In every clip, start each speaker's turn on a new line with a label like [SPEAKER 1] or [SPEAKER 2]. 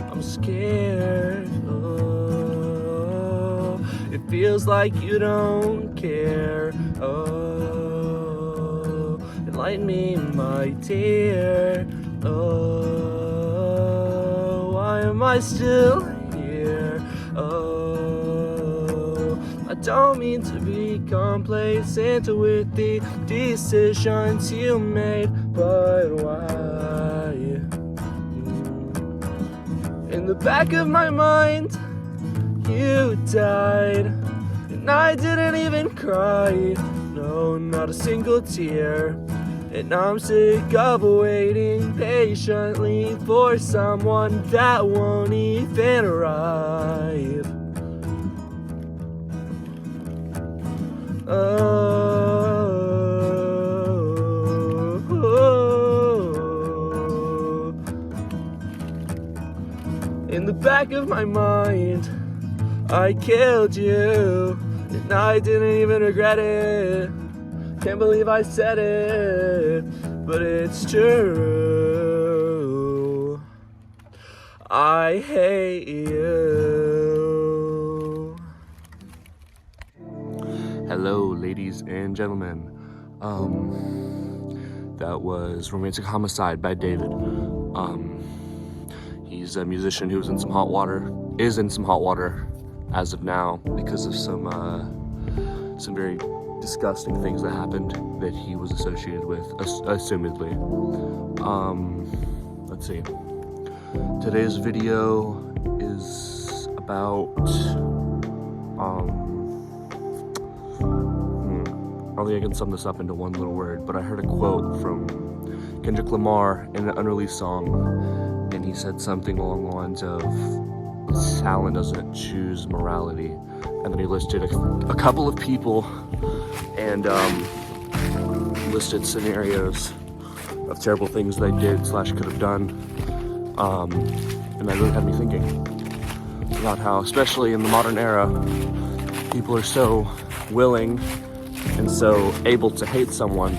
[SPEAKER 1] I'm scared. Oh, it feels like you don't care. Oh, enlighten me, my dear. Oh, why am I still here? Oh, I don't mean to be complacent with the decisions you made, but why? In the back of my mind, you died, and I didn't even cry. No, not a single tear. And I'm sick of waiting patiently for someone that won't even arrive. In the back of my mind, I killed you, and I didn't even regret it. Can't believe I said it, but it's true. I hate you. Hello, ladies and gentlemen. That was Romantic Homicide by David. He's a musician who is in some hot water as of now because of some very disgusting things that happened that he was associated with, assumedly. Let's see. Today's video is about, I don't think I can sum this up into one little word, but I heard a quote from Kendrick Lamar in an unreleased song, and he said something along the lines of, talent doesn't choose morality. And then he listed a couple of people and listed scenarios of terrible things they did / could have done. And that really had me thinking about how, especially in the modern era, people are so willing and so able to hate someone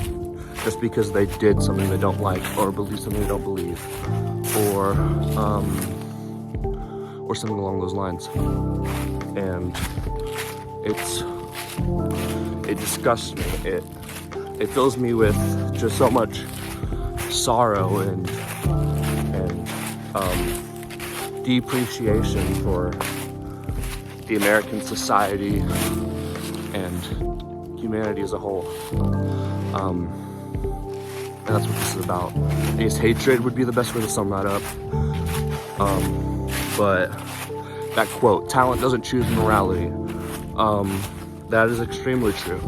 [SPEAKER 1] just because they did something they don't like, or believe something they don't believe, or something along those lines. And it disgusts me. It fills me with just so much sorrow and depreciation for the American society and humanity as a whole. And that's what this is about. I guess hatred would be the best way to sum that up. But that quote, talent doesn't choose morality, that is extremely true.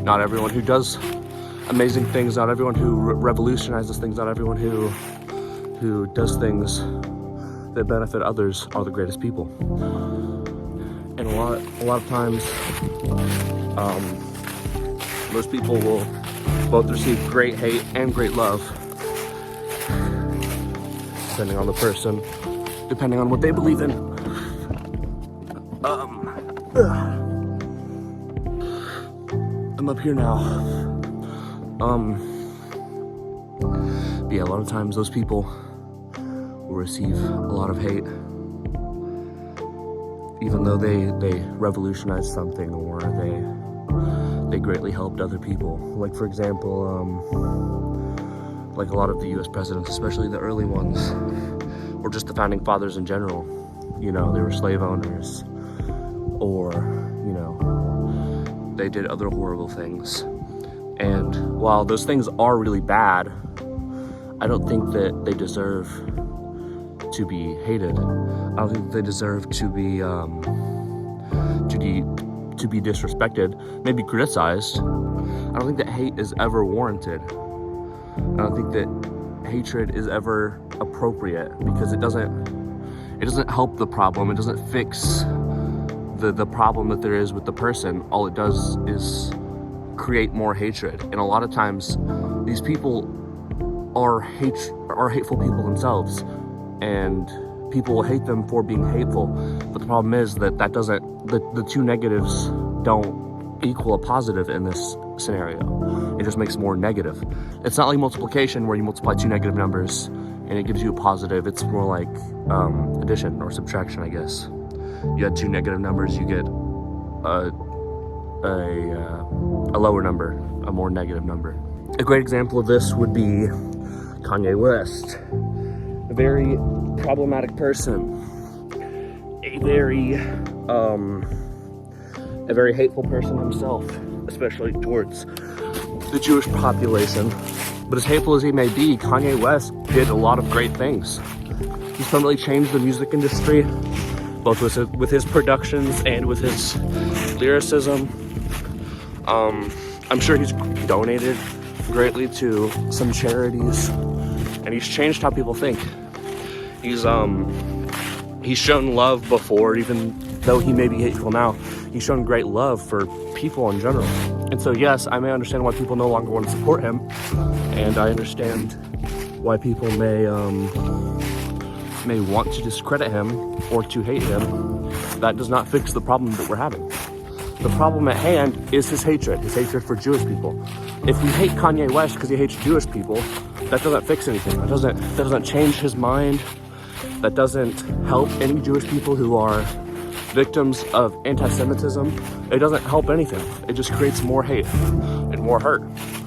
[SPEAKER 1] Not everyone who does amazing things, not everyone who revolutionizes things, not everyone who does things that benefit others are the greatest people. And a lot of times, most people will both receive great hate and great love, depending on the person, depending on what they believe in. I'm up here now. Yeah, a lot of times those people will receive a lot of hate, even though they revolutionized something, or they greatly helped other people. Like, for example, like a lot of the US presidents, especially the early ones, or just the founding fathers in general, you know, they were slave owners, or, you know, they did other horrible things. And while those things are really bad, I don't think that they deserve to be hated. I don't think they deserve to be disrespected, maybe criticized. I don't think that hate is ever warranted. I don't think that hatred is ever appropriate, because it doesn't help the problem. It doesn't fix the problem that there is with the person. All it does is create more hatred. And a lot of times these people are hateful people themselves, and people will hate them for being hateful. But the problem is that the two negatives don't equal a positive in this scenario. It just makes more negative. It's not like multiplication where you multiply two negative numbers and it gives you a positive. It's more like addition or subtraction, I guess. You had two negative numbers, you get a lower number, a more negative number. A great example of this would be Kanye West. A very problematic person. A very hateful person himself, especially towards the Jewish population. But as hateful as he may be, Kanye West did a lot of great things. He's permanently changed the music industry, both with his productions and with his lyricism. I'm sure he's donated greatly to some charities, and he's changed how people think. He's shown love before, even though he may be hateful now. He's shown great love for people in general. And so yes, I may understand why people no longer want to support him, and I understand why people may want to discredit him or to hate him. That does not fix the problem that we're having. The problem at hand is his hatred for Jewish people. If we hate Kanye West because he hates Jewish people, that doesn't fix anything. That doesn't change his mind. That doesn't help any Jewish people who are victims of anti-Semitism. It doesn't help anything. It just creates more hate and more hurt.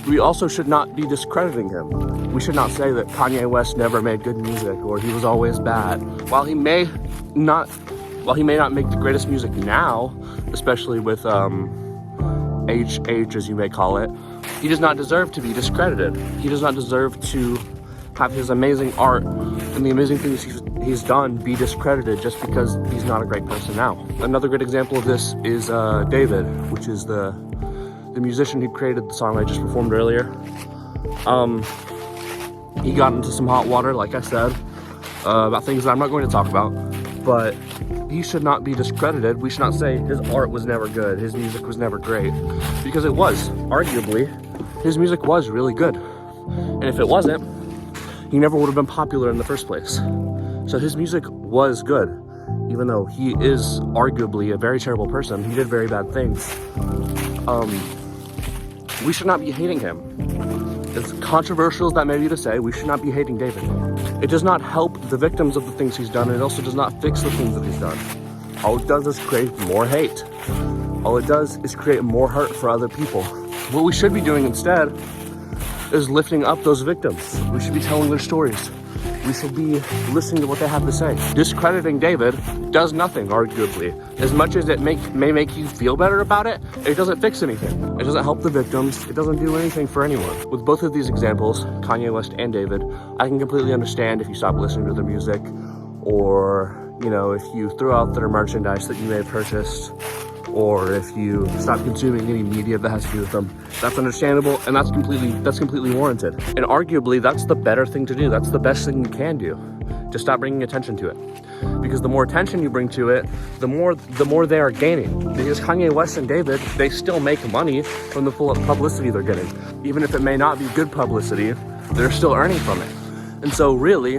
[SPEAKER 1] We also should not be discrediting him. We should not say that Kanye West never made good music or he was always bad. While he may not make the greatest music now, especially with H as you may call it, he does not deserve to be discredited. He does not deserve to have his amazing art and the amazing things he's done be discredited just because he's not a great person now. Another great example of this is David, which is the musician who created the song I just performed earlier. He got into some hot water, like I said, about things that I'm not going to talk about, but he should not be discredited. We should not say his art was never good, his music was never great, because it was. Arguably, his music was really good. And if it wasn't, he never would have been popular in the first place. So his music was good, even though he is arguably a very terrible person. He did very bad things. We should not be hating him. As controversial as that may be to say, we should not be hating David. It does not help the victims of the things he's done, and it also does not fix the things that he's done. All it does is create more hate. All it does is create more hurt for other people. What we should be doing instead is lifting up those victims. We should be telling their stories. We should be listening to what they have to say. Discrediting David does nothing, arguably. As much as it may make you feel better about it, it doesn't fix anything. It doesn't help the victims. It doesn't do anything for anyone. With both of these examples, Kanye West and David, I can completely understand if you stop listening to their music, or, you know, if you throw out their merchandise that you may have purchased, or if you stop consuming any media that has to do with them. That's understandable, and that's completely warranted. And arguably, that's the better thing to do. That's the best thing you can do, to stop bringing attention to it. Because the more attention you bring to it, the more they are gaining. Because Kanye West and David, they still make money from the full publicity they're getting. Even if it may not be good publicity, they're still earning from it. And so really,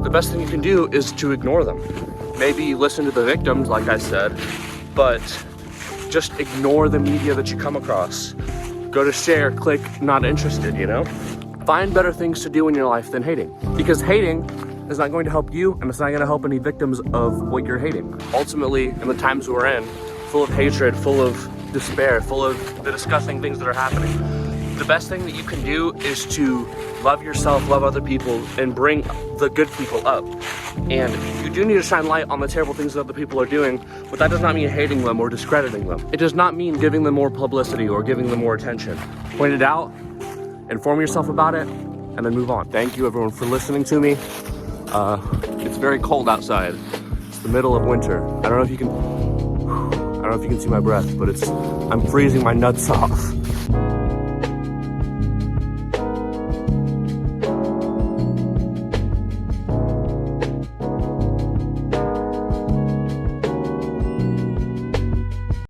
[SPEAKER 1] the best thing you can do is to ignore them. Maybe listen to the victims, like I said, but just ignore the media that you come across. Go to share, click not interested, you know? Find better things to do in your life than hating. Because hating is not going to help you, and it's not going to help any victims of what you're hating. Ultimately, in the times we're in, full of hatred, full of despair, full of the disgusting things that are happening, the best thing that you can do is to love yourself, love other people, and bring the good people up. And you do need to shine light on the terrible things that other people are doing, but that does not mean hating them or discrediting them. It does not mean giving them more publicity or giving them more attention. Point it out, inform yourself about it, and then move on. Thank you everyone for listening to me. It's very cold outside. It's the middle of winter. I don't know if you can see my breath, but I'm freezing my nuts off.